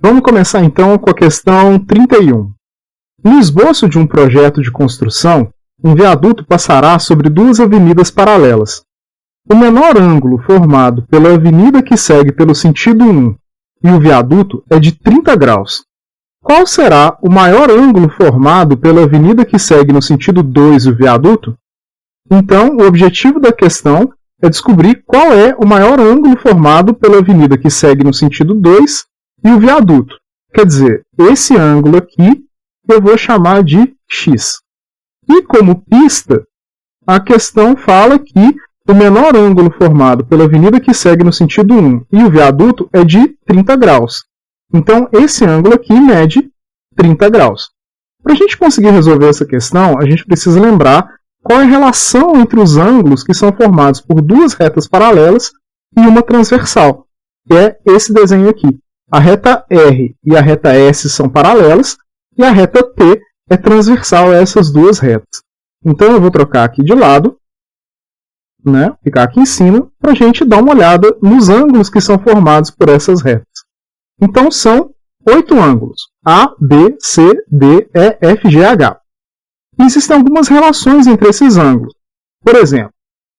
Vamos começar então com a questão 31. No esboço de um projeto de construção, um viaduto passará sobre duas avenidas paralelas. O menor ângulo formado pela avenida que segue pelo sentido 1 e o viaduto é de 30 graus. Qual será o maior ângulo formado pela avenida que segue no sentido 2 e o viaduto? Então, o objetivo da questão é descobrir qual é o maior ângulo formado pela avenida que segue no sentido 2 e o viaduto. Quer dizer, esse ângulo aqui eu vou chamar de x. E como pista, a questão fala que o menor ângulo formado pela avenida que segue no sentido 1 e o viaduto é de 30 graus. Então, esse ângulo aqui mede 30 graus. Para a gente conseguir resolver essa questão, a gente precisa lembrar qual é a relação entre os ângulos que são formados por duas retas paralelas e uma transversal, que é esse desenho aqui. A reta R e a reta S são paralelas e a reta T é transversal a essas duas retas. Então eu vou trocar aqui de lado, ficar aqui em cima, para a gente dar uma olhada nos ângulos que são formados por essas retas. Então são 8 ângulos, A, B, C, D, E, F, G, H. E existem algumas relações entre esses ângulos. Por exemplo,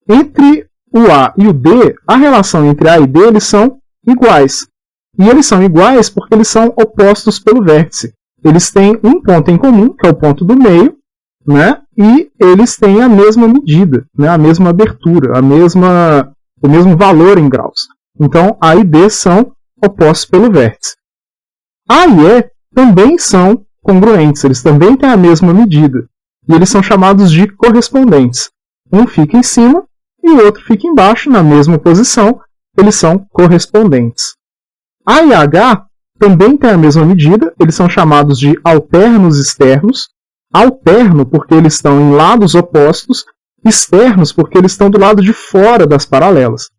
entre o A e o D, a relação entre A e D eles são iguais. E eles são iguais porque eles são opostos pelo vértice. Eles têm um ponto em comum, que é o ponto do meio, e eles têm a mesma medida, a mesma abertura, o mesmo valor em graus. Então, A e D são opostos pelo vértice. A e E também são congruentes, eles também têm a mesma medida. E eles são chamados de correspondentes. Um fica em cima e o outro fica embaixo, na mesma posição. Eles são correspondentes. A e H também têm a mesma medida, eles são chamados de alternos externos. Alterno porque eles estão em lados opostos, externos porque eles estão do lado de fora das paralelas.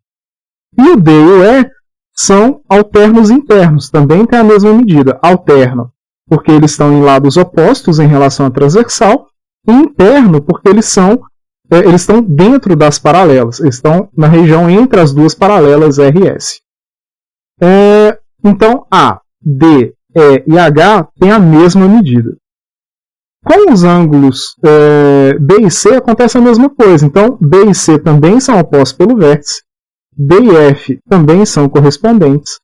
E o D e o E são alternos internos, também têm a mesma medida. Alterno porque eles estão em lados opostos em relação à transversal, e interno porque eles estão dentro das paralelas, eles estão na região entre as duas paralelas R e S. Então, A, D, E e H têm a mesma medida. Com os ângulos B e C acontece a mesma coisa. Então, B e C também são opostos pelo vértice. D e F também são correspondentes.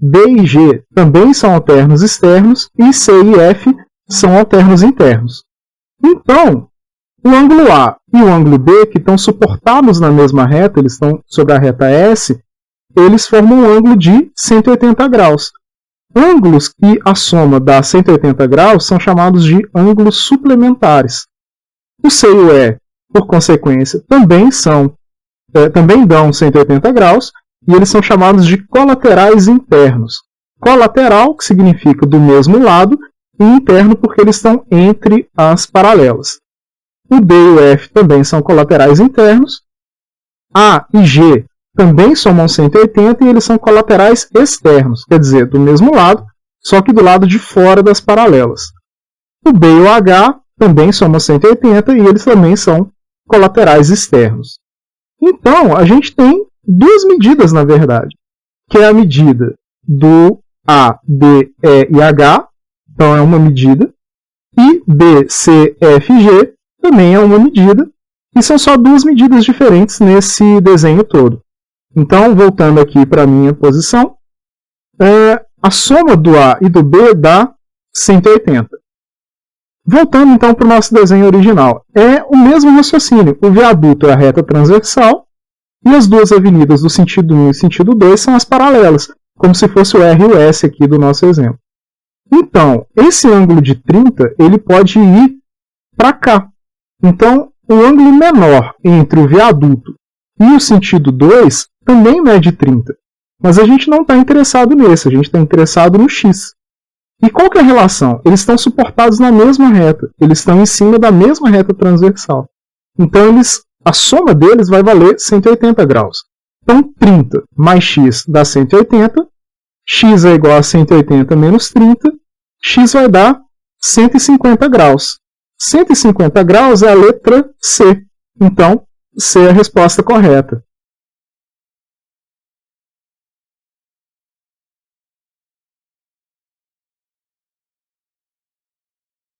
D e G também são alternos externos. E C e F são alternos internos. Então, o ângulo A e o ângulo B, que estão suportados na mesma reta, eles estão sobre a reta S, eles formam um ângulo de 180 graus. Ângulos que a soma dá 180 graus são chamados de ângulos suplementares. O C e o E, por consequência, também dão 180 graus e eles são chamados de colaterais internos. Colateral, que significa do mesmo lado, e interno porque eles estão entre as paralelas. O D e o F também são colaterais internos. A e G também somam 180 e eles são colaterais externos, quer dizer, do mesmo lado, só que do lado de fora das paralelas. O B e o H também somam 180 e eles também são colaterais externos. Então, a gente tem duas medidas, na verdade, que é a medida do A, D, E e H, então é uma medida, e B, C, F e G também é uma medida, e são só duas medidas diferentes nesse desenho todo. Então, voltando aqui para a minha posição, a soma do A e do B dá 180. Voltando então para o nosso desenho original, é o mesmo raciocínio. O viaduto é a reta transversal e as duas avenidas do sentido 1 e sentido 2 são as paralelas, como se fosse o R e o S aqui do nosso exemplo. Então, esse ângulo de 30 ele pode ir para cá. Então, o ângulo menor entre o viaduto e o sentido 2 também mede 30. Mas a gente não está interessado nesse, a gente está interessado no x. E qual que é a relação? Eles estão suportados na mesma reta, eles estão em cima da mesma reta transversal. Então, a soma deles vai valer 180 graus. Então, 30 mais x dá 180, x é igual a 180 menos 30, x vai dar 150 graus. 150 graus é a letra C. Então, C é a resposta correta.